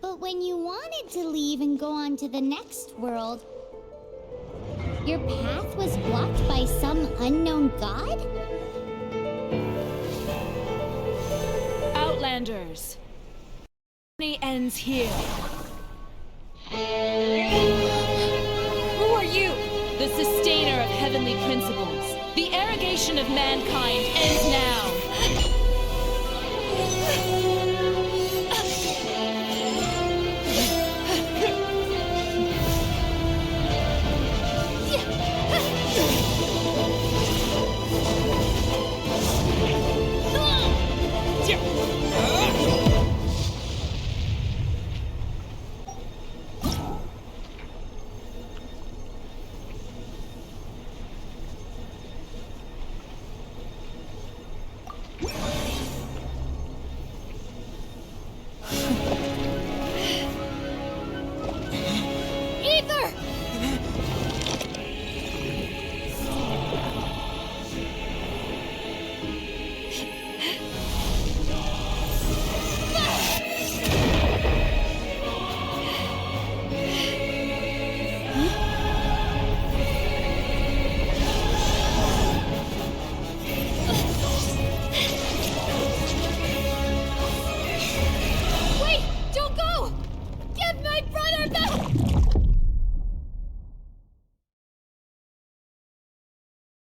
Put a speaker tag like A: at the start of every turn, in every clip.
A: But when you wanted to leave and go on to the next world, your path was blocked by some unknown god?
B: Outlanders! Journey ends here. Who are you? The sustainer of heavenly principles. The arrogation of mankind ends now.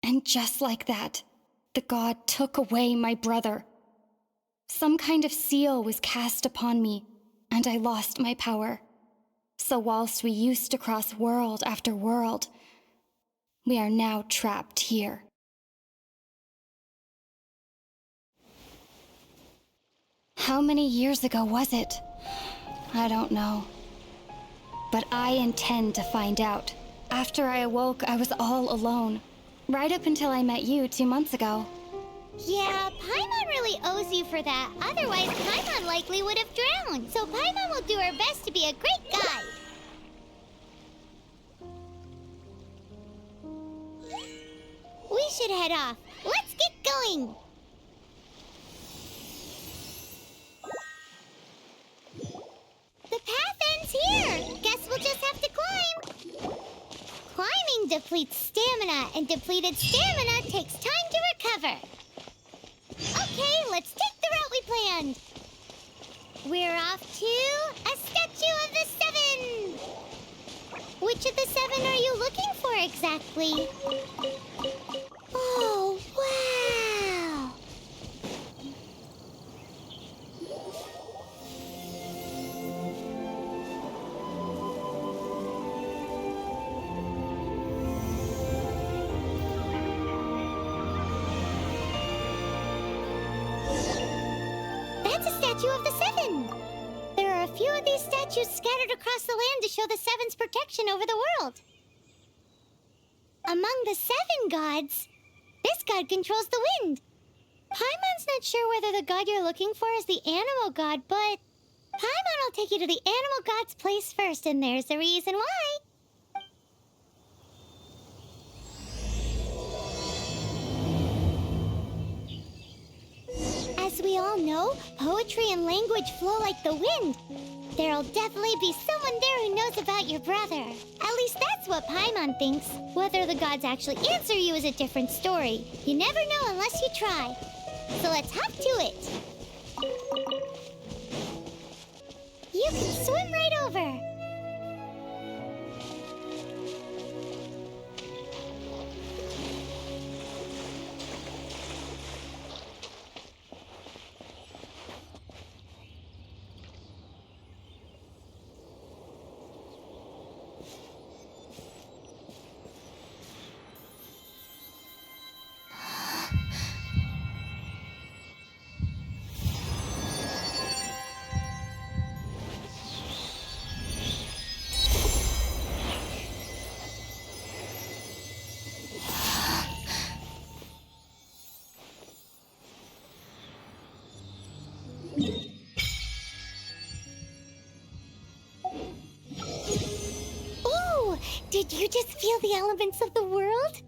C: And just like that, the god took away my brother. Some kind of seal was cast upon me, and I lost my power. So whilst we used to cross world after world, we are now trapped here. How many years ago was it? I don't know. But I intend to find out. After I awoke, I was all alone. Right up until I met you 2 months ago.
A: Yeah, Paimon really owes you for that. Otherwise, Paimon likely would have drowned. So Paimon will do her best to be a great guide. We should head off. Let's get going. The path ends here. Guess we'll just have to climb. Climbing depletes stamina, and depleted stamina takes time to recover. Okay, let's take the route we planned. We're off to a statue of the Seven. Which of the seven are you looking for exactly? Oh, wow! That's a statue of the Seven. There are a few of these statues scattered across the land to show the Seven's protection over the world. Among the Seven gods, this god controls the wind. Paimon's not sure whether the god you're looking for is the animal god, but Paimon will take you to the animal god's place first, and there's the reason why. As we all know, poetry and language flow like the wind. There'll definitely be someone there who knows about your brother. At least that's what Paimon thinks. Whether the gods actually answer you is a different story. You never know unless you try. So let's hop to it. You can swim right over. Did you just feel the elements of the world?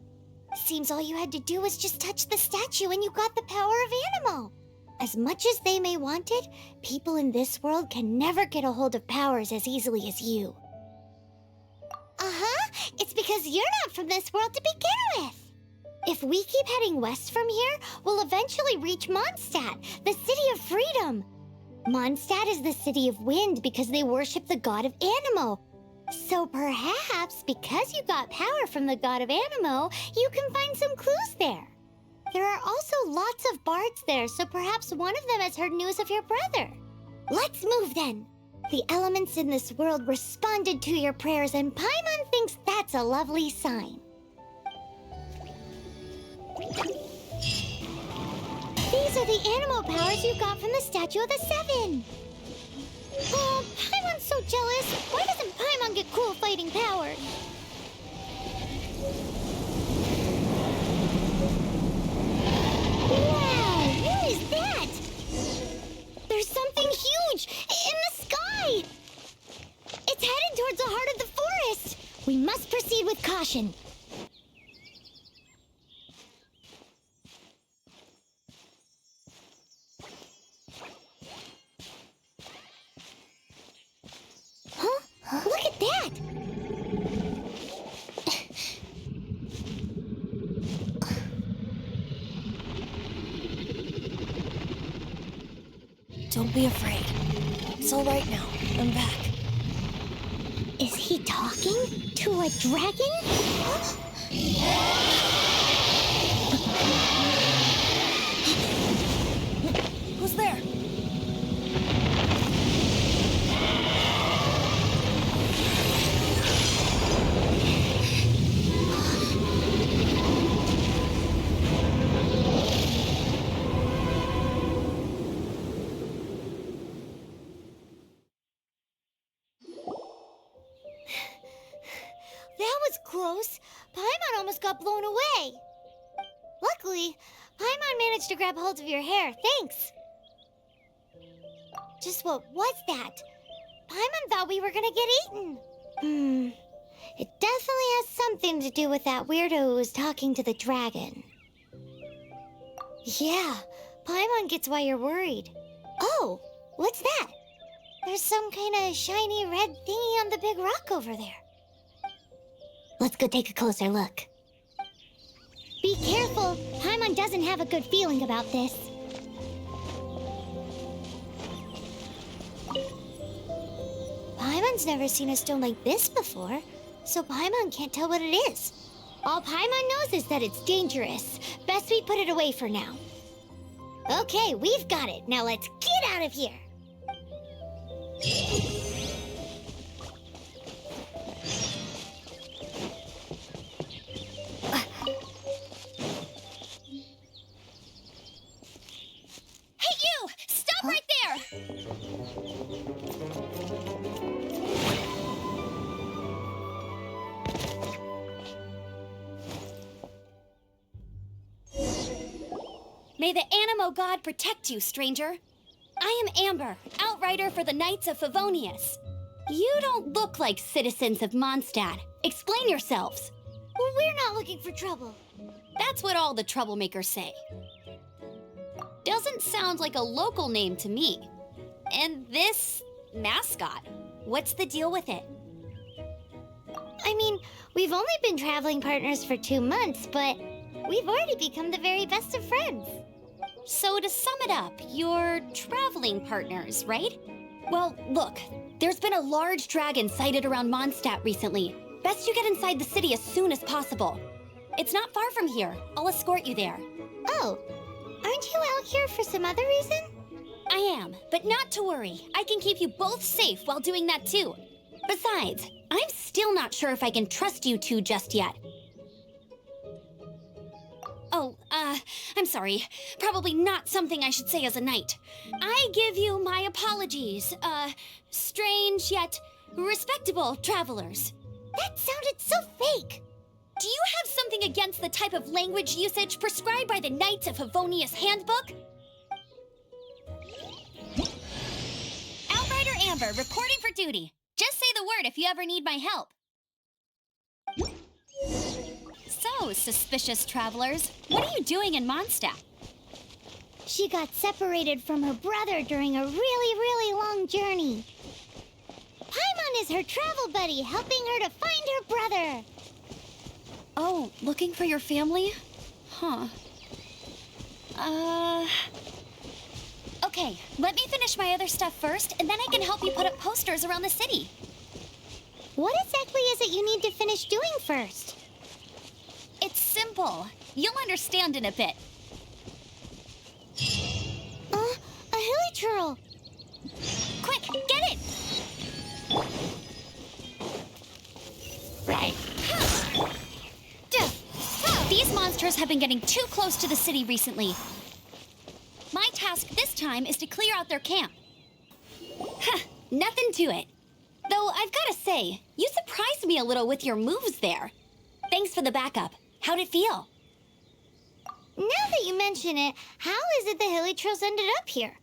A: Seems all you had to do was just touch the statue and you got the power of animal. As much as they may want it, people in this world can never get a hold of powers as easily as you. Uh-huh. It's because you're not from this world to begin with. If we keep heading west from here, we'll eventually reach Mondstadt, the city of freedom. Mondstadt is the city of wind because they worship the god of Animo. So perhaps, because you got power from the god of Animo, you can find some clues there. There are also lots of bards there, so perhaps one of them has heard news of your brother. Let's move then. The elements in this world responded to your prayers, and Paimon thinks that's a lovely sign. These are the animal powers you got from the Statue of the Seven. Oh, Paimon's so jealous. Why doesn't Paimon get cool fighting powers? Wow, what is that? There's something huge in the sky. It's headed towards the heart of the forest. We must proceed with caution. Huh? Look at that!
D: Don't be afraid. It's all right now. I'm back.
A: Is he talking to a dragon?
D: Who's there?
A: That was close. Paimon almost got blown away. Luckily, Paimon managed to grab hold of your hair. Thanks. Just what was that? Paimon thought we were gonna get eaten. It definitely has something to do with that weirdo who was talking to the dragon. Yeah, Paimon gets why you're worried. Oh, what's that? There's some kind of shiny red thingy on the big rock over there. Let's go take a closer look. Be careful. Paimon doesn't have a good feeling about this. Paimon's never seen a stone like this before, so Paimon can't tell what it is. All Paimon knows is that it's dangerous. Best we put it away for now. Okay, we've got it. Now let's get out of here.
B: Hey, you! Stop right there! May the Animo God protect you, stranger. I am Amber, outrider for the Knights of Favonius. You don't look like citizens of Mondstadt. Explain yourselves.
A: Well, we're not looking for trouble.
B: That's what all the troublemakers say. Doesn't sound like a local name to me. And this mascot, what's the deal with it?
A: I mean, we've only been traveling partners for 2 months, but we've already become the very best of friends.
B: So to sum it up, you're traveling partners, right? Well, look, there's been a large dragon sighted around Mondstadt recently. Best you get inside the city as soon as possible. It's not far from here. I'll escort you there.
A: Oh, aren't you out here for some other reason?
B: I am, but not to worry. I can keep you both safe while doing that too. Besides, I'm still not sure if I can trust you two just yet. Oh, I'm sorry. Probably not something I should say as a knight. I give you my apologies, strange yet respectable travelers.
A: That sounded so fake.
B: Do you have something against the type of language usage prescribed by the Knights of Favonius Handbook? Outrider Amber, reporting for duty. Just say the word if you ever need my help. So, suspicious travelers, what are you doing in Mondstadt?
A: She got separated from her brother during a really long journey. Paimon is her travel buddy, helping her to find her brother.
B: Oh, looking for your family? Huh. Okay, let me finish my other stuff first, and then I can help you put up posters around the city.
A: What exactly is it you need to finish doing first?
B: It's simple. You'll understand in a bit.
A: A hilichurl.
B: Quick, get it!
A: Right.
B: These monsters have been getting too close to the city recently. My task this time is to clear out their camp. Huh, nothing to it. Though I've gotta say, you surprised me a little with your moves there. Thanks for the backup. How'd it feel?
A: Now that you mention it, how is it the hilichurls ended up here?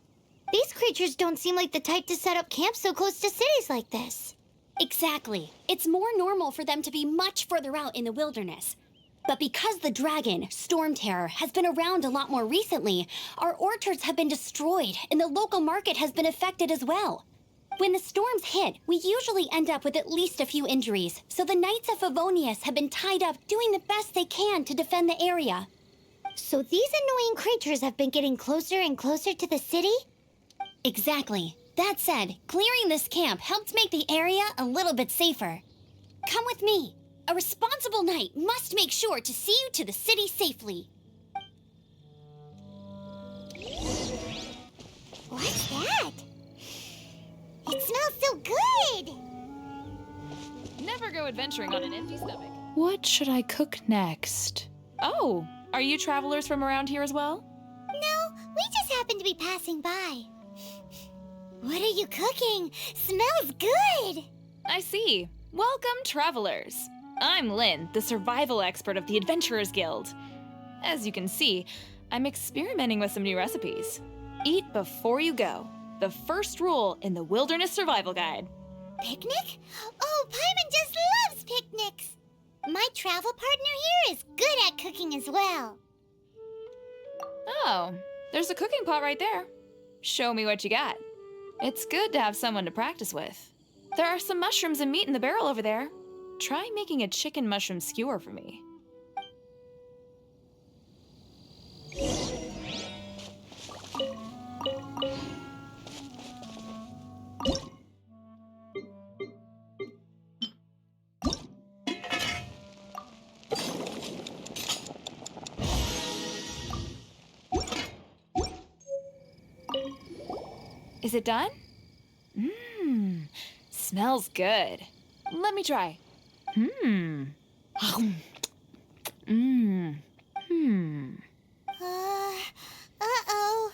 A: These creatures don't seem like the type to set up camp so close to cities like this.
B: Exactly. It's more normal for them to be much further out in the wilderness. But because the dragon, Storm Terror, has been around a lot more recently, our orchards have been destroyed and the local market has been affected as well. When the storms hit, we usually end up with at least a few injuries, so the Knights of Favonius have been tied up doing the best they can to defend the area.
A: So these annoying creatures have been getting closer and closer to the city?
B: Exactly. That said, clearing this camp helped make the area a little bit safer. Come with me. A responsible knight must make sure to see you to the city safely.
A: What's that? It smells so good!
E: Never go adventuring on an empty stomach.
F: What should I cook next? Oh, are you travelers from around here as well?
A: No, we just happened to be passing by. What are you cooking? Smells good!
F: I see. Welcome, travelers. I'm Lynn, the survival expert of the Adventurers Guild. As you can see, I'm experimenting with some new recipes. Eat before you go. The first rule in the Wilderness Survival Guide.
A: Picnic? Oh, Paimon just loves picnics! My travel partner here is good at cooking as well.
F: Oh, there's a cooking pot right there. Show me what you got. It's good to have someone to practice with. There are some mushrooms and meat in the barrel over there. Try making a chicken mushroom skewer for me. Is it done? Smells good. Let me try.
A: Uh-oh.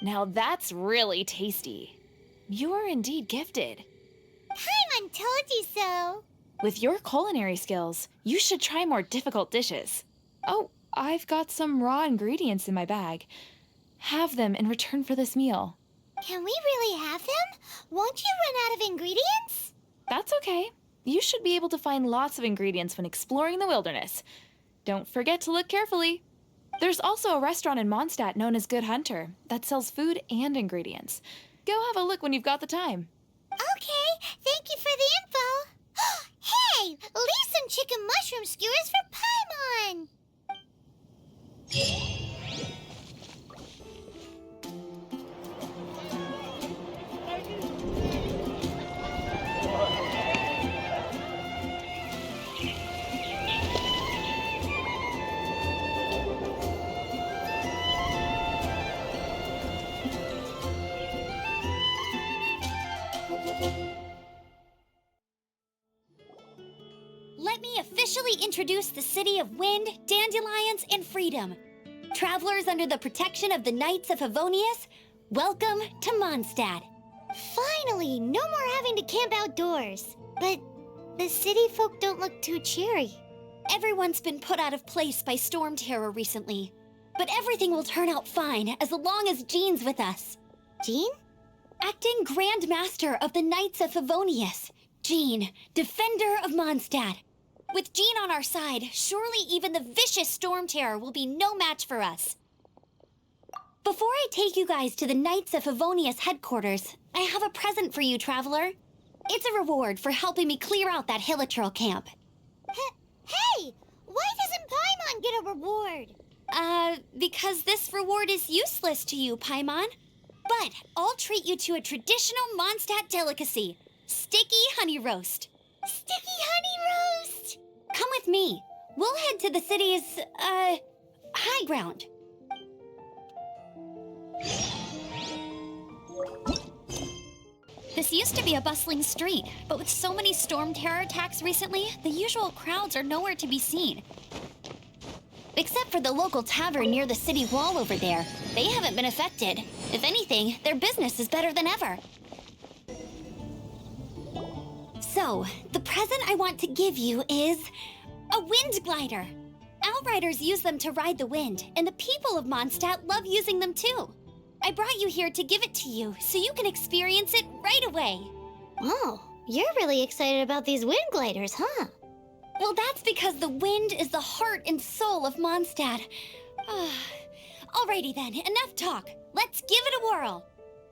F: Now that's really tasty. You're indeed gifted.
A: Paimon told you so.
F: With your culinary skills, you should try more difficult dishes. Oh, I've got some raw ingredients in my bag. Have them in return for this meal.
A: Can we really have them? Won't you run out of ingredients?
F: That's okay. You should be able to find lots of ingredients when exploring the wilderness. Don't forget to look carefully. There's also a restaurant in Mondstadt known as Good Hunter that sells food and ingredients. Go have a look when you've got the time.
A: Okay, thank you for the info. Hey, leave some chicken mushroom skewers for Paimon.
B: Let me officially introduce the city of wind, dandelions, and freedom. Travelers under the protection of the Knights of Favonius, welcome to Mondstadt.
A: Finally, no more having to camp outdoors. But the city folk don't look too cheery.
B: Everyone's been put out of place by storm terror recently. But everything will turn out fine as long as Jean's with us.
A: Jean?
B: Acting Grand Master of the Knights of Favonius, Jean, Defender of Mondstadt. With Jean on our side, surely even the vicious storm terror will be no match for us. Before I take you guys to the Knights of Favonius headquarters, I have a present for you, Traveler. It's a reward for helping me clear out that Hilitril camp.
A: Hey! Why doesn't Paimon get a reward?
B: Because this reward is useless to you, Paimon. But I'll treat you to a traditional Mondstadt delicacy, sticky honey roast.
A: Sticky honey roast!
B: Come with me. We'll head to the city's, high ground. This used to be a bustling street, but with so many storm terror attacks recently, the usual crowds are nowhere to be seen. Except for the local tavern near the city wall over there. They haven't been affected. If anything, their business is better than ever. So, the present I want to give you is a wind glider. Outriders use them to ride the wind, and the people of Mondstadt love using them too. I brought you here to give it to you, so you can experience it right away.
A: Oh, you're really excited about these wind gliders, huh?
B: Well, that's because the wind is the heart and soul of Mondstadt. Alrighty then, enough talk. Let's give it a whirl.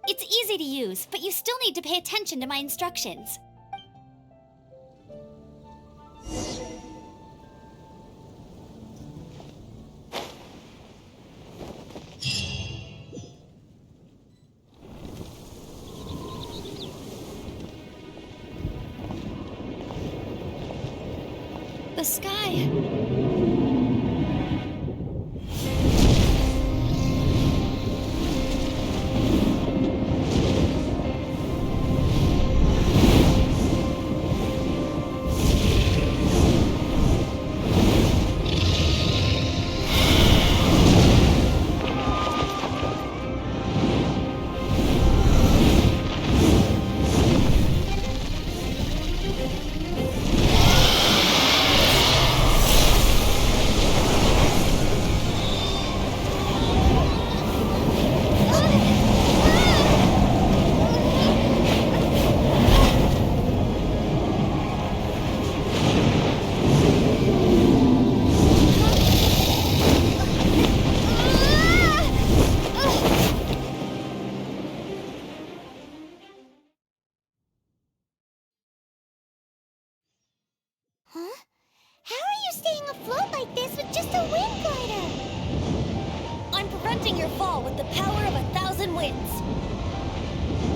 B: It's easy to use, but you still need to pay attention to my instructions. The sky.
A: Huh? How are you staying afloat like this with just a wind glider?
D: I'm preventing your fall with the power of 1,000 winds.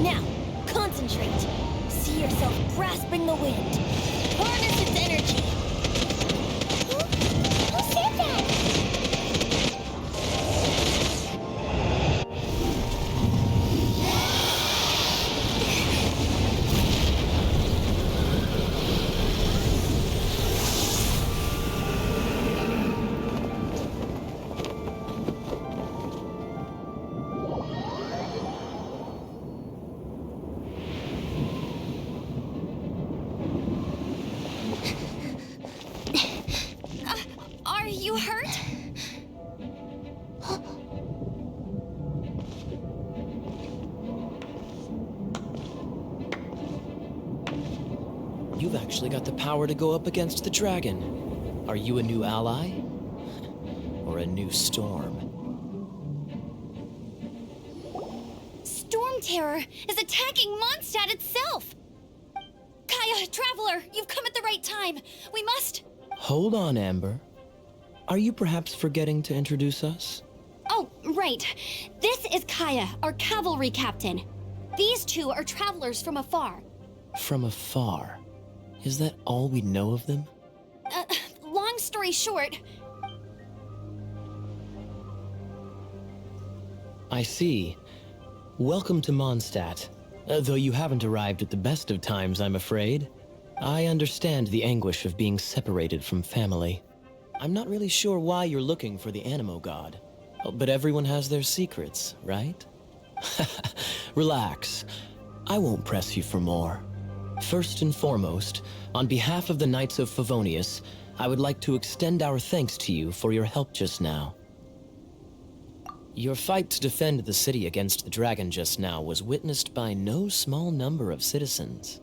D: Now, concentrate. See yourself grasping the wind. Harness its energy.
A: Who said that?
B: Are you hurt?
G: You've actually got the power to go up against the dragon. Are you a new ally? Or a new storm?
B: Storm Terror is attacking Mondstadt itself! Kaeya, Traveler, you've come at the right time. We must...
G: Hold on, Amber. Are you perhaps forgetting to introduce us?
B: Oh, right. This is Kaeya, our cavalry captain. These two are travelers from afar.
G: From afar? Is that all we know of them?
B: Long story short...
G: I see. Welcome to Mondstadt. Though you haven't arrived at the best of times, I'm afraid. I understand the anguish of being separated from family. I'm not really sure why you're looking for the Animo God. But everyone has their secrets, right? Relax. I won't press you for more. First and foremost, on behalf of the Knights of Favonius, I would like to extend our thanks to you for your help just now. Your fight to defend the city against the dragon just now was witnessed by no small number of citizens.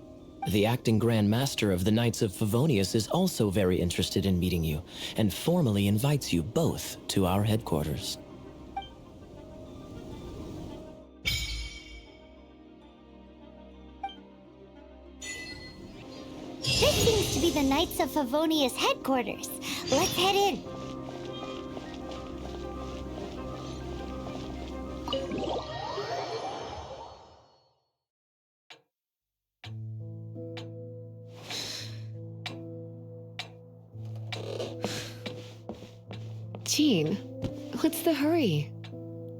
G: The acting Grand Master of the Knights of Favonius is also very interested in meeting you, and formally invites you both to our headquarters.
A: to be the Knights of Favonia's headquarters. Let's head in.
H: Jean, what's the hurry?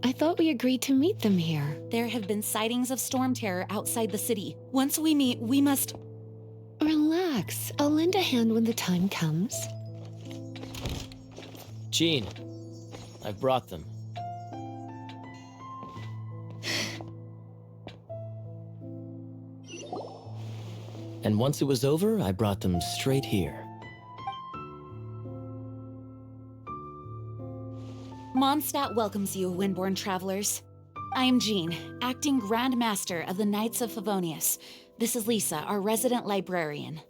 H: I thought we agreed to meet them here.
B: There have been sightings of storm terror outside the city. Once we meet, we must...
H: Relax. I'll lend a hand when the time comes.
G: Jean, I've brought them. And once it was over, I brought them straight here.
B: Mondstadt welcomes you, Windborn travelers. I am Jean, acting Grand Master of the Knights of Favonius. This is Lisa, our resident librarian.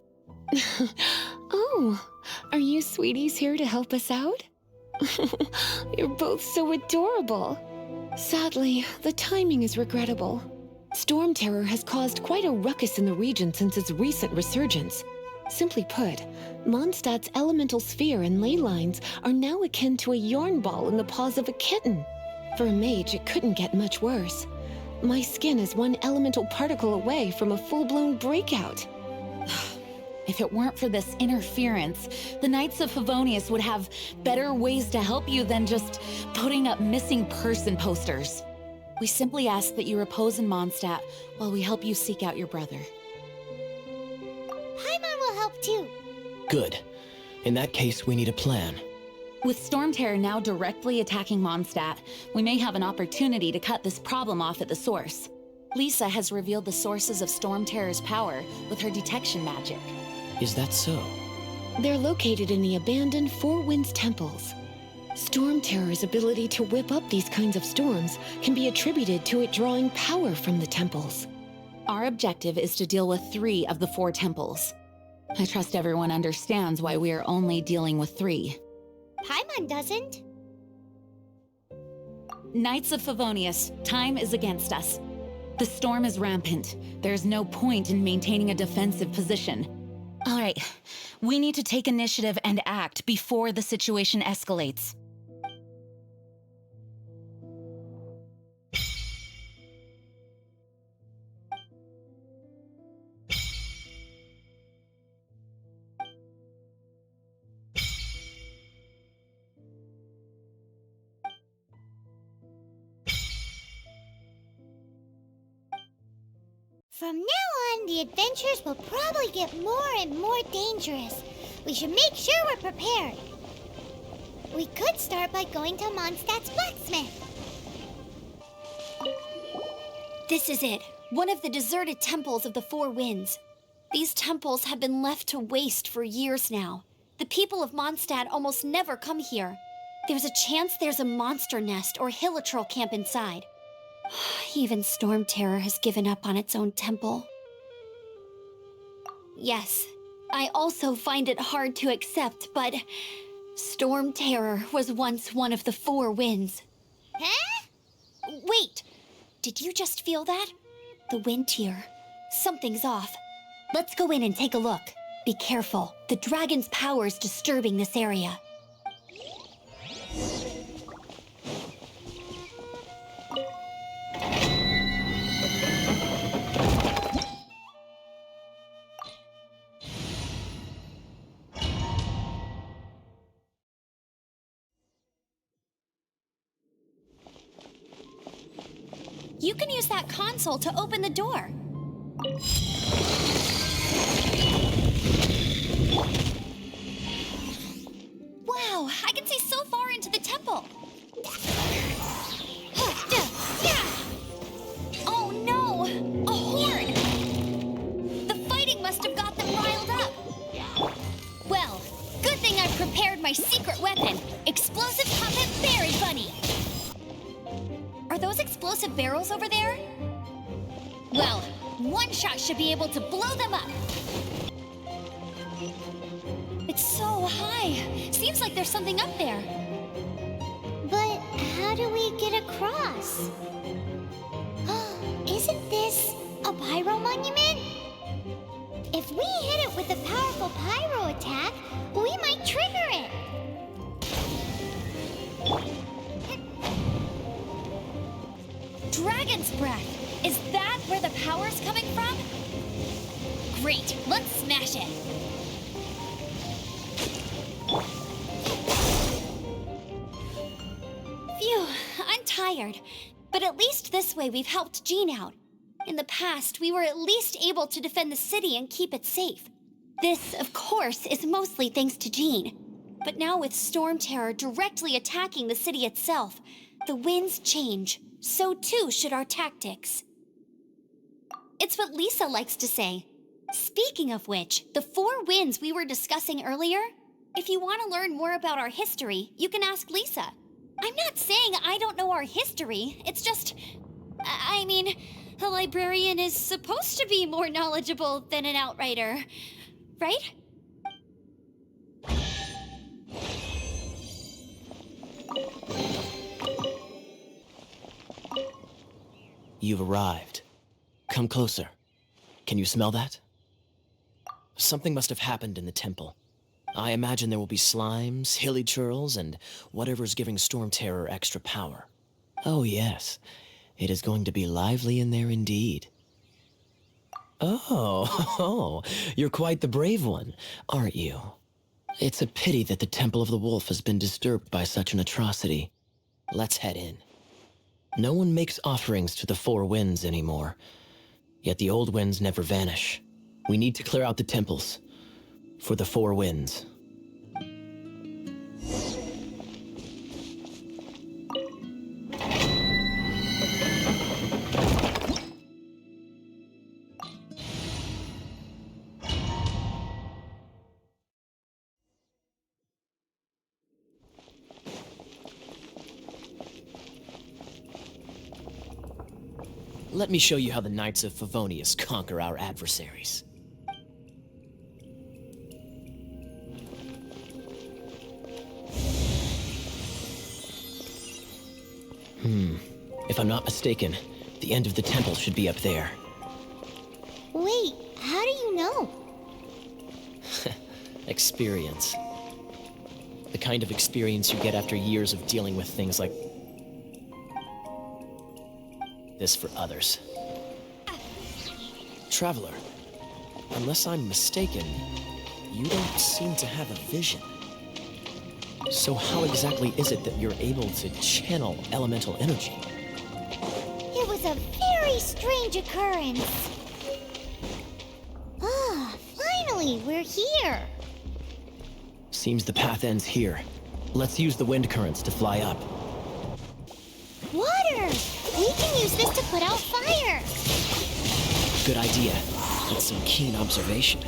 H: Oh, are you sweeties here to help us out? You're both so adorable. Sadly, the timing is regrettable. Storm terror has caused quite a ruckus in the region since its recent resurgence. Simply put, Mondstadt's elemental sphere and ley lines are now akin to a yarn ball in the paws of a kitten. For a mage, it couldn't get much worse. My skin is one elemental particle away from a full-blown breakout.
B: If it weren't for this interference, the Knights of Favonius would have better ways to help you than just putting up missing person posters. We simply ask that you repose in Mondstadt while we help you seek out your brother.
A: Paimon will help too.
G: Good. In that case, we need a plan.
B: With Storm Terror now directly attacking Mondstadt, we may have an opportunity to cut this problem off at the source. Lisa has revealed the sources of Storm Terror's power with her detection magic.
G: Is that so?
H: They're located in the abandoned Four Winds temples. Storm Terror's ability to whip up these kinds of storms can be attributed to it drawing power from the temples.
B: Our objective is to deal with 3 of the 4 temples. I trust everyone understands why we are only dealing with 3.
A: Paimon doesn't.
B: Knights of Favonius, time is against us. The storm is rampant. There's no point in maintaining a defensive position. All right, we need to take initiative and act before the situation escalates.
A: From now on, the adventures will probably get more and more dangerous. We should make sure we're prepared. We could start by going to Mondstadt's blacksmith.
I: This is it. One of the deserted temples of the Four Winds. These temples have been left to waste for years now. The people of Mondstadt almost never come here. There's a chance there's a monster nest or hilichurl camp inside. Even Storm Terror has given up on its own temple. Yes, I also find it hard to accept, but Storm Terror was once one of the Four Winds.
A: Huh?
I: Wait! Did you just feel that? The wind here. Something's off. Let's go in and take a look. Be careful. The dragon's power is disturbing this area. You can use that console to open the door. Wow, I can see so far into the temple. Oh no! A horde! The fighting must have got them riled up. Well, good thing I've prepared my secret weapon, Explosive Puppet Berry Bunny. Are those explosive barrels over there? Well, one shot should be able to blow them up. It's so high. Seems like there's something up there.
A: But how do we get across? Isn't this a pyro monument? If we hit it with a powerful pyro attack, we might trigger it.
I: Dragon's breath! Is that where the power's coming from? Great, let's smash it! Phew, I'm tired. But at least this way we've helped Jean out. In the past, we were at least able to defend the city and keep it safe. This, of course, is mostly thanks to Jean. But now with Storm Terror directly attacking the city itself, the winds change. So too should our tactics. It's what Lisa likes to say. Speaking of which, the 4 winds we were discussing earlier, if you want to learn more about our history, you can ask Lisa. I'm not saying I don't know our history, it's just... I mean, a librarian is supposed to be more knowledgeable than an outrider, right?
G: You've arrived. Come closer. Can you smell that? Something must have happened in the temple. I imagine there will be slimes, hilly churls, and whatever's giving Storm Terror extra power. Oh yes, it is going to be lively in there indeed. Oh, you're quite the brave one, aren't you? It's a pity that the Temple of the Wolf has been disturbed by such an atrocity. Let's head in. No one makes offerings to the 4 winds anymore. Yet the old winds never vanish. We need to clear out the temples. For the 4 winds. Let me show you how the Knights of Favonius conquer our adversaries. If I'm not mistaken, the end of the temple should be up there.
A: Wait, how do you know?
G: Experience. The kind of experience you get after years of dealing with things like this for others. Traveler, unless I'm mistaken, you don't seem to have a vision. So how exactly is it that you're able to channel elemental energy?
A: It was a very strange occurrence. Ah, finally, we're here.
G: Seems the path ends here. Let's use the wind currents to fly up.
A: Water! We can use this to put out fire.
G: Good idea. That's some keen observation.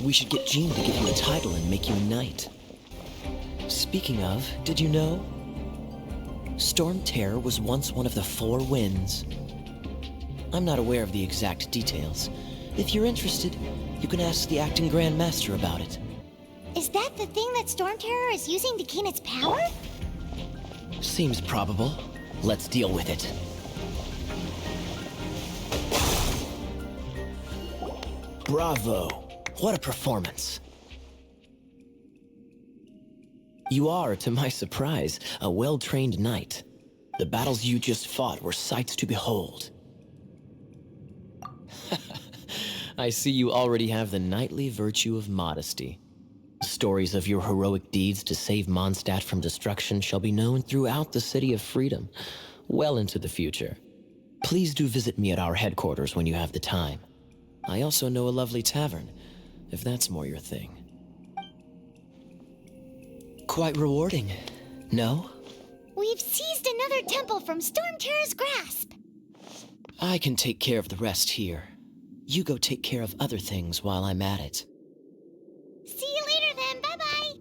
G: We should get Jean to give you a title and make you a knight. Speaking of, did you know? Storm Terror was once one of the 4 winds. I'm not aware of the exact details. If you're interested, you can ask the acting Grand Master about it.
A: Is that the thing that Storm Terror is using to gain its power?
G: Seems probable. Let's deal with it. Bravo! What a performance! You are, to my surprise, a well-trained knight. The battles you just fought were sights to behold. I see you already have the knightly virtue of modesty. Stories of your heroic deeds to save Mondstadt from destruction shall be known throughout the City of Freedom, well into the future. Please do visit me at our headquarters when you have the time. I also know a lovely tavern, if that's more your thing. Quite rewarding, no?
A: We've seized another temple from Storm Terror's grasp.
G: I can take care of the rest here. You go take care of other things while I'm at it.
A: See you later then, bye-bye.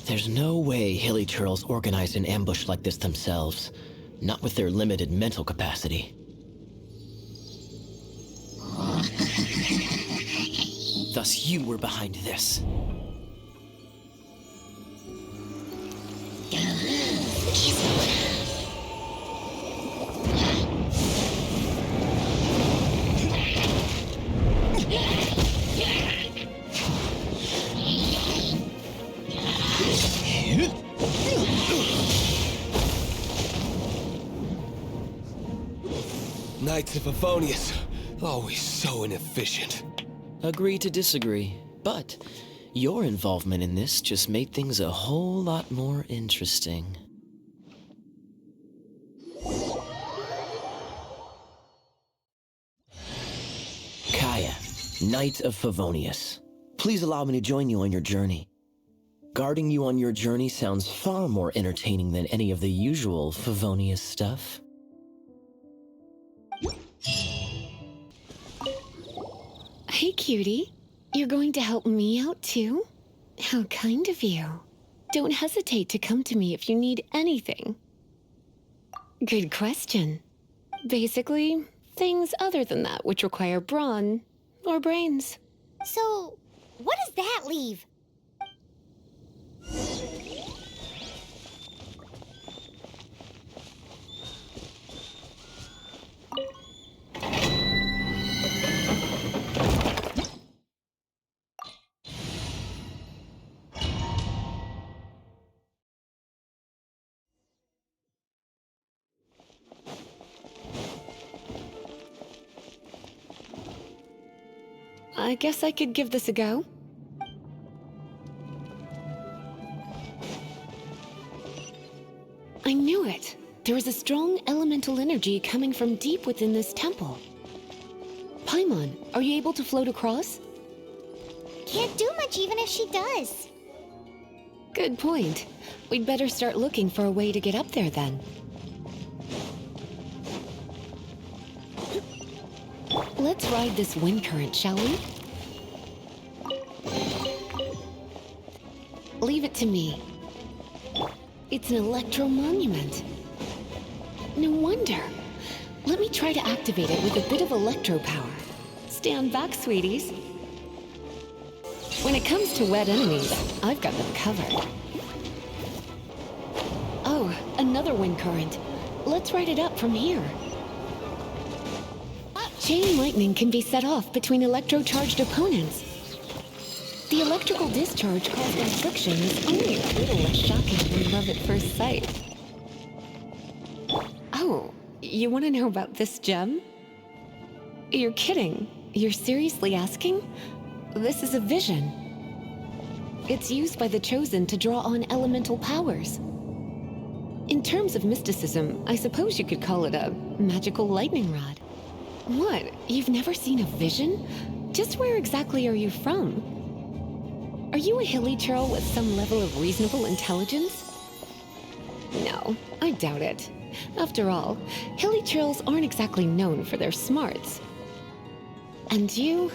G: There's no way hilly churls organized an ambush like this themselves, not with their limited mental capacity. Thus you were behind this.
J: Knights of Favonius, always so inefficient.
G: Agree to disagree, but your involvement in this just made things a whole lot more interesting. Kaeya, Knight of Favonius. Please allow me to join you on your journey. Guarding you on your journey sounds far more entertaining than any of the usual Favonius stuff.
H: Hey, cutie. You're going to help me out, too? How kind of you. Don't hesitate to come to me if you need anything. Good question. Basically, things other than that which require brawn or brains.
A: So, what does that leave?
H: I guess I could give this a go. I knew it. There is a strong elemental energy coming from deep within this temple. Paimon, are you able to float across?
A: Can't do much even if she does.
H: Good point. We'd better start looking for a way to get up there then. Let's ride this wind current, shall we? Leave it to me. It's an electro monument. No wonder. Let me try to activate it with a bit of electro power. Stand back, sweeties. When it comes to wet enemies, I've got them covered. Oh, another wind current. Let's ride it up from here. Chain lightning can be set off between electro-charged opponents. The electrical discharge caused by friction is only a little less shocking than love at first sight. Oh, you want to know about this gem? You're kidding. You're seriously asking? This is a vision. It's used by the Chosen to draw on elemental powers. In terms of mysticism, I suppose you could call it a magical lightning rod. What? You've never seen a vision? Just where exactly are you from? Are you a hilly churl with some level of reasonable intelligence? No, I doubt it. After all, hilly churls aren't exactly known for their smarts. And you'd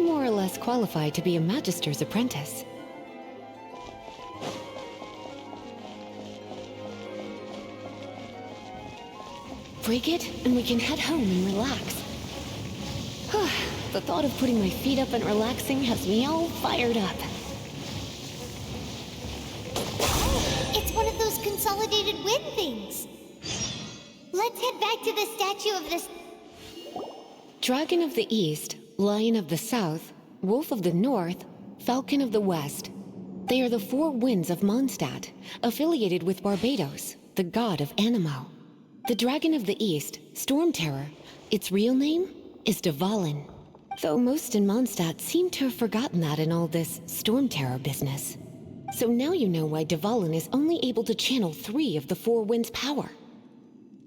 H: more or less qualify to be a magister's apprentice. Break it, and we can head home and relax. The thought of putting my feet up and relaxing has me all fired up.
A: It's one of those consolidated wind things. Let's head back to the statue of this...
H: Dragon of the East, Lion of the South, Wolf of the North, Falcon of the West. They are the four winds of Mondstadt, affiliated with Barbados, the god of Anemo. The Dragon of the East, Storm Terror, its real name is Dvalin. Though most in Mondstadt seem to have forgotten that in all this Storm Terror business. So now you know why Dvalin is only able to channel 3 of the four winds' power.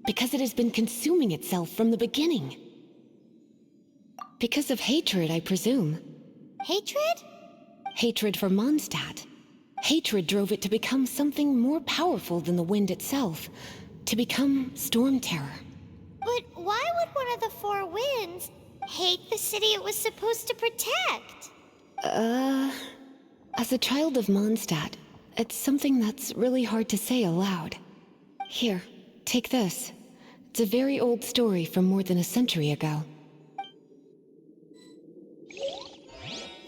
H: Because it has been consuming itself from the beginning. Because of hatred, I presume.
A: Hatred?
H: Hatred for Mondstadt. Hatred drove it to become something more powerful than the wind itself. To become Storm Terror.
A: But why would one of the four winds hate the city it was supposed to protect?
H: As a child of Mondstadt, it's something that's really hard to say aloud. Here, take this. It's a very old story from more than a century ago.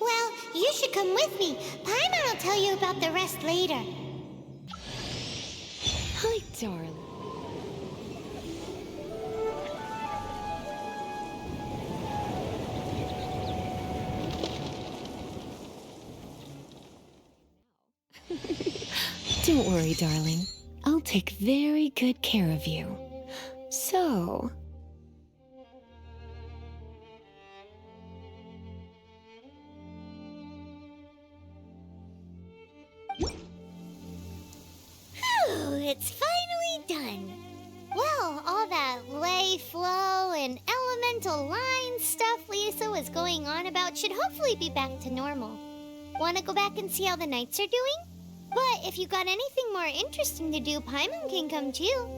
A: Well, you should come with me. Paimon will tell you about the rest later.
H: Hi, darling. Don't worry, darling. I'll take very good care of you. So,
A: and elemental line stuff Lisa was going on about should hopefully be back to normal. Want to go back and see how the knights are doing? But if you got anything more interesting to do, Paimon can come too.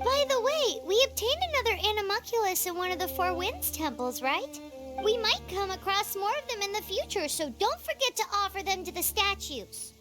A: By the way, we obtained another Animalculus in one of the Four Winds temples, right? We might come across more of them in the future, so don't forget to offer them to the statues.